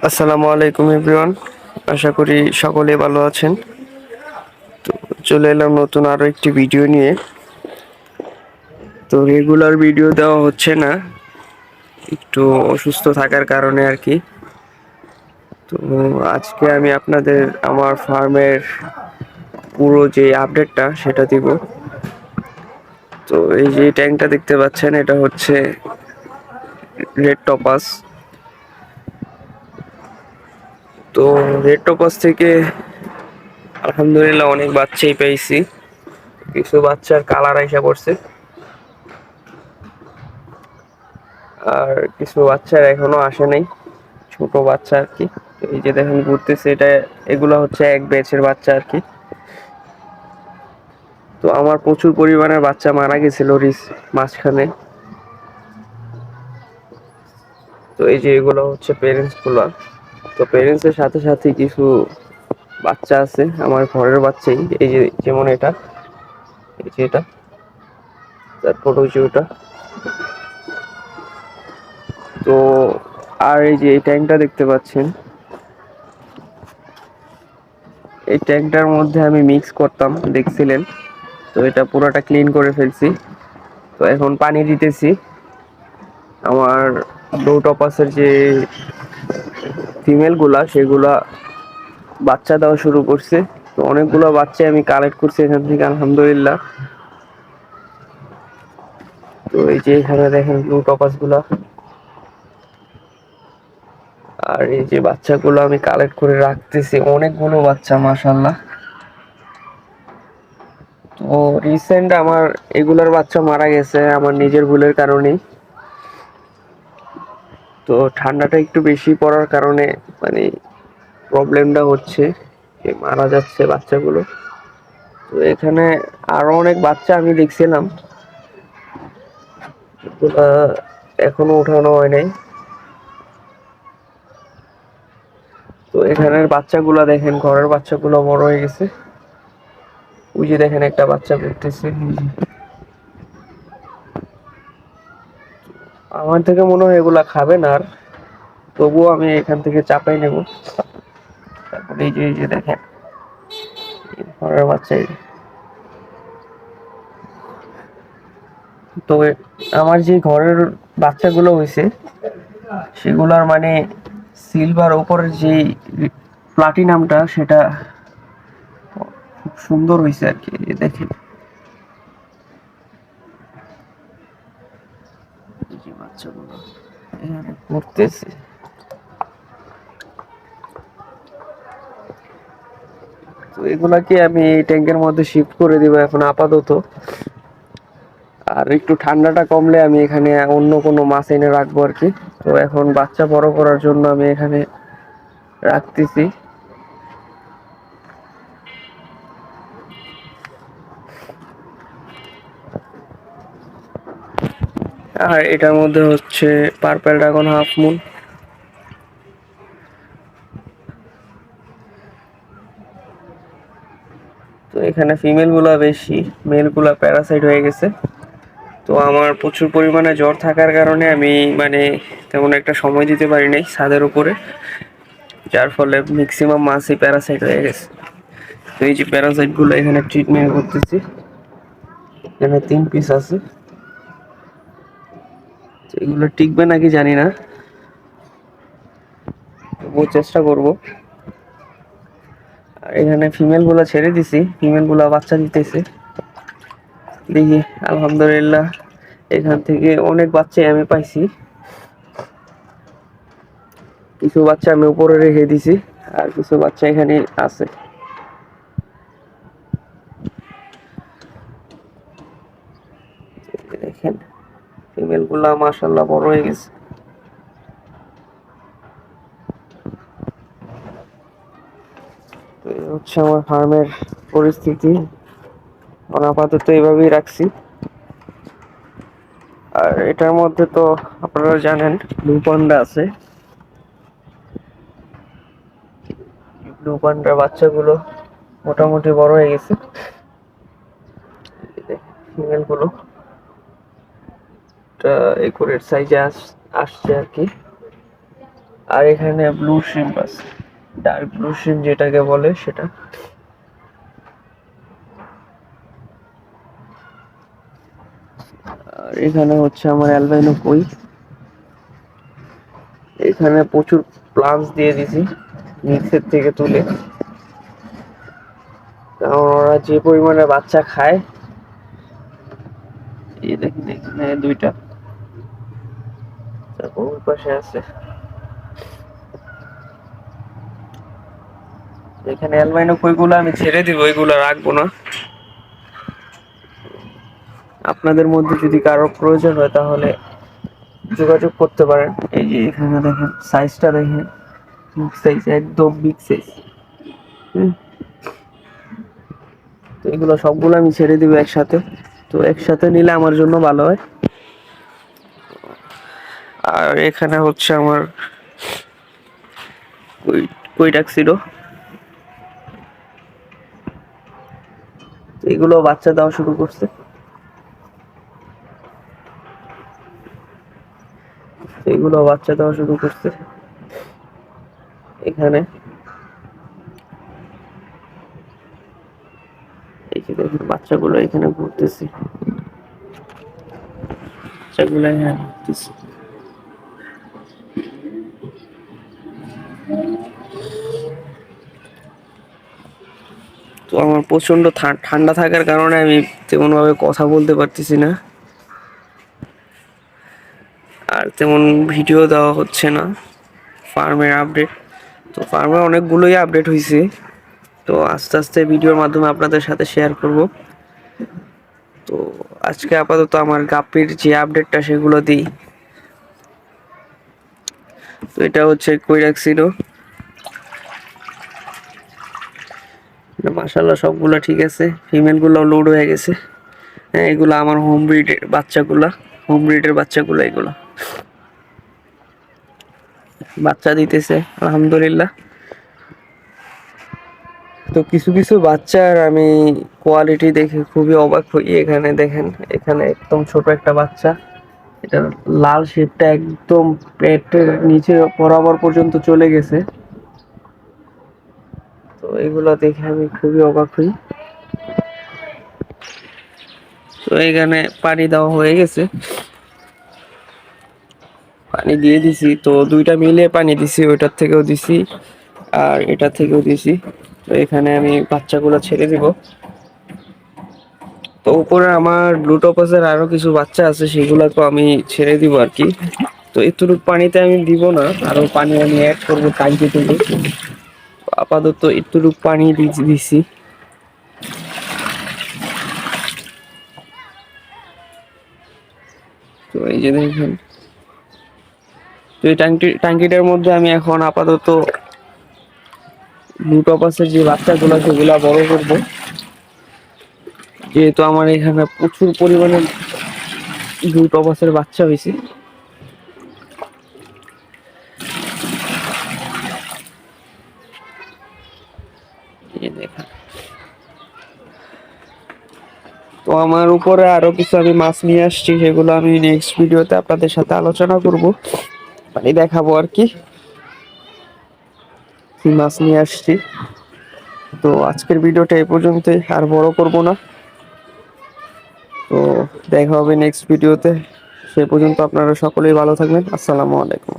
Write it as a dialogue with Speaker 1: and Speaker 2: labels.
Speaker 1: আসসালামু আলাইকুম এভরিওয়ান। আশা করি সকলে ভালো আছেন। তো চলে এলাম নতুন আরো একটি ভিডিও নিয়ে। তো রেগুলার ভিডিও দেওয়া হচ্ছে না, একটু অসুস্থ থাকার কারণে আর কি। তো আজকে আমি আপনাদের আমার ফার্মের পুরো যে আপডেটটা সেটা দিব। তো এই যে ট্যাঙ্কটা দেখতে পাচ্ছেন, এটা হচ্ছে রেড টপাস। তো রেড টপাস থেকে আলহামদুলিল্লাহ অনেক বাচ্চাই পেয়েছি। কিছু বাচ্চার কালার আইসা পড়ছে, আর কিছু বাচ্চার এখনো আসে নাই, ছোট বাচ্চা আর কি। তো এই যে দেখেন ঘুরতেছে, এটা এগুলো হচ্ছে এক ব্যাচের বাচ্চা আর কি। তো আমার প্রচুর পরিমাণে বাচ্চা মারা গেছিল মাঝখানে। তো এই যে এগুলো হচ্ছে পেরেন্টস গুলা। তো পেরেন্টস এর সাথে সাথে কিছু বাচ্চা আছে আমার ঘরের বাচ্চাই, এই যে যেমন এটা, এই যে এটা, তারপর ওই যে ওটা। তো আর এই যে এই ট্যাঙ্কটা দেখতে পাচ্ছেন, এই ট্যাঙ্কটার মধ্যে আমি মিক্স করতাম দেখছিলেন। তো এটা পুরোটা ক্লিন করে ফেলছি। তো এখন পানি দিতেছি। আমার ব্লু টপাসের যে ফিমেল গুলা সেগুলা বাচ্চা দেওয়া শুরু করছে। তো অনেকগুলো বাচ্চা আমি কালেক্ট করছি এখান থেকে আলহামদুলিল্লাহ। তো এই যে এখানে দেখেন ব্লু টপাস গুলা, আর এই যে বাচ্চাগুলো আমি কালেক্ট করে রাখতেছি, অনেকগুলো বাচ্চা মাশাআল্লাহ। তো রিসেন্ট আমার এগুলার বাচ্চা মারা গেছে আমার নিজের ভুলের কারণেই। তো ঠান্ডাটা একটু বেশি পড়ার কারণে মানে প্রবলেমটা হচ্ছে যে মারা যাচ্ছে বাচ্চাগুলো। তো এখানে আরো অনেক বাচ্চা আমি দেখছিলাম, এগুলা এখনো উঠানো হয় নাই। তো এখানের বাচ্চাগুলা দেখেন, ঘরের বাচ্চাগুলো বড় হয়ে গেছে। ওই যে দেখেন একটা বাচ্চা ঘুরতেছে। আমার থেকে মনে হয় এগুলা খাবে না আর, তবুও আমি এখান থেকে চাপাই নেব। তারপরে এই যে দেখেন ঘরের বাচ্চা। তো আমার যে ঘরের বাচ্চাগুলো হয়েছে সেগুলার মানে সিলভার উপরের যে প্লাটিনামটা সেটা খুব সুন্দর হয়েছে আর কি। দেখেন এই যে বাচ্চাগুলো এখানে ঘুরতেছে। তো এগুলাকে আমি এই ট্যাঙ্কের মধ্যে শিফট করে দিব এখন আপাতত। আর একটু ঠান্ডাটা কমলে আমি এখানে অন্য কোনো মাছ এনে রাখবো আর কি। তো এখন বাচ্চা বড় করার জন্য আমি এখানে রাখতেছি। আর এটার মধ্যে হচ্ছে পার্পল ড্রাগন হাফ মুন। তো এখানে ফিমেল গুলা বেশি, মেল গুলা প্যারাসাইট হয়ে গেছে। তো আমার প্রচুর পরিমাণে জ্বর থাকার কারণে আমি মানে তেমন একটা সময় দিতে পারি নাই ছাদের উপরে, যার ফলে ম্যাক্সিমাম মাছই প্যারাসাইট হয়ে গেছে। তো এই যে প্যারাসাইট গুলো এখানে ট্রিটমেন্ট করতেছি, এখানে 3 পিস আছে। তো এগুলো টিকবে নাকি জানি না, তবুও চেষ্টা করব। আর এখানে ফিমেল গুলা ছেড়ে দিছি, ফিমেল গুলা বাচ্চা দিতেছে। দেখি আলহামদুলিল্লাহ এখান থেকে অনেক বাচ্চাই আমি পাইছি। কিছু বাচ্চা আমি উপরে রেখে দিছি, আর কিছু বাচ্চা এখানে আছে। দেখেন ফিমেল গুলা মাশাআল্লাহ বড় হয়ে গেছে। তো এই হচ্ছে আমার ফার্মের পরিস্থিতি, আপাতত এইভাবেই রাখছি। আর এটার মধ্যে তো আপনারা জানেন ব্লু পান্ডা আছে। ব্লু পান্ডার বাচ্চাগুলো মোটামুটি বড় হয়ে গেছে। ফিমেল গুলো একুরেট সাইজে আসছে আর কি। আর এখানে ব্লু শ্রিম্প আছে, ডার্ক ব্লু শ্রিম্প যেটাকে বলে সেটা। আর এখানে হচ্ছে আমার অ্যালবাইনো কই। এখানে প্রচুর প্লান্টস দিয়ে দিছি মিক্সের থেকে তুলে, কারণ ওরা যে পরিমাণে বাচ্চা খায়। এই দেখেন এখানে দুইটা, তারপর ওই পাশে আছে। এখানে অ্যালবাইনো কইগুলো আমি ছেড়ে দিব, এগুলো রাখবো না। আপনাদের মধ্যে যদি কারো প্রয়োজন হয় তাহলে যোগাযোগ করতে পারেন। এই যে এখানে দেখেন সাইজটা দেখেন, বিগ সাইজ, একদম বিগ সাইজ। তো এগুলো সবগুলো আমি ছেড়ে দিব একসাথে, তো একসাথে নিলে আমার জন্য ভালো হয়। আর এখানে হচ্ছে আমার কই টাক্সিডো, এগুলো বাচ্চা দেওয়া শুরু করছে। এগুলো বাচ্চা দেওয়া শুরু করছে। এখানে এই যে দেখুন বাচ্চাগুলো এখানে ঘুরতেছে, বাচ্চাগুলো এখানে ঘুরতেছে। তো আমার প্রচন্ড ঠান্ডা থাকার কারণে আমি তেমন ভাবে কথা বলতে পারতেছি না, আর তেমন ভিডিও দেওয়া হচ্ছে না। ফার্মের আপডেট, তো ফার্মে অনেকগুলোই আপডেট হয়েছে, তো আস্তে আস্তে ভিডিওর মাধ্যমে আপনাদের সাথে শেয়ার করব। তো আজকে আপাতত আমার গাপ্পির যে আপডেটটা সেগুলো দিই। তো এটা হচ্ছে কই রাখছিল, মাশাআল্লাহ সবগুলা ঠিক আছে, ফিমেল গুলো লোড হয়ে গেছে। হ্যাঁ, এগুলো আমার হোম ব্রিডের বাচ্চাগুলা, হোম ব্রিডের বাচ্চাগুলা, এগুলো বাচ্চা দিতেছে আলহামদুলিল্লাহ। তো কিছু কিছু বাচ্চার আমি কোয়ালিটি দেখে খুবই অবাক হই। এখানে দেখেন, এখানে একদম ছোট একটা বাচ্চা, এটা লাল শেপটা একদম পেটের নিচে বরাবর পর্যন্ত চলে গেছে। তো এগুলো দেখে আমি খুবই অবাক হই। তো এখানে পানি দেওয়া হয়ে গেছে, পানি দিয়ে দিছি, তো দুইটা মিলিয়ে পানি দিছি, ওইটার থেকেও দিছি আর এটা থেকেও দিছি। তো এখানে আমি বাচ্চাগুলো ছেড়ে দিব। তো উপরে আমার ব্লু টপাসের আরো কিছু বাচ্চা আছে, সেগুলোকে আমি ছেড়ে দিব আর কি। তো এতটুকু পানিতে আমি দিব না, আরো পানি আমি অ্যাড করবো ট্যাঙ্কি থেকে। আপাতত এতটুকু পানি দিছি। তো এই যে দেখেন, তো এই ট্যাঙ্কিটার মধ্যে আমি এখন আপাতত ব্লু টপাসের যে বাচ্চাগুলো সেগুলো বড় করবো, যেহেতু আমার এখানে প্রচুর পরিমাণে ব্লু টপাসের বাচ্চা হয়েছে। দেখেন, তো আমার উপরে আরো কিছু আমি মাছ নিয়ে আসছি, সেগুলো আমি নেক্সট ভিডিওতে আপনাদের সাথে আলোচনা করব, মানে দেখাবো আর কি মাছ নিয়ে আসছি। তো আজকের ভিডিওটা এই পর্যন্তই, আর বড় করব না। তো দেখা হবে নেক্সট ভিডিওতে, সে পর্যন্ত আপনারা সকলেই ভালো থাকবেন। আসসালামু আলাইকুম।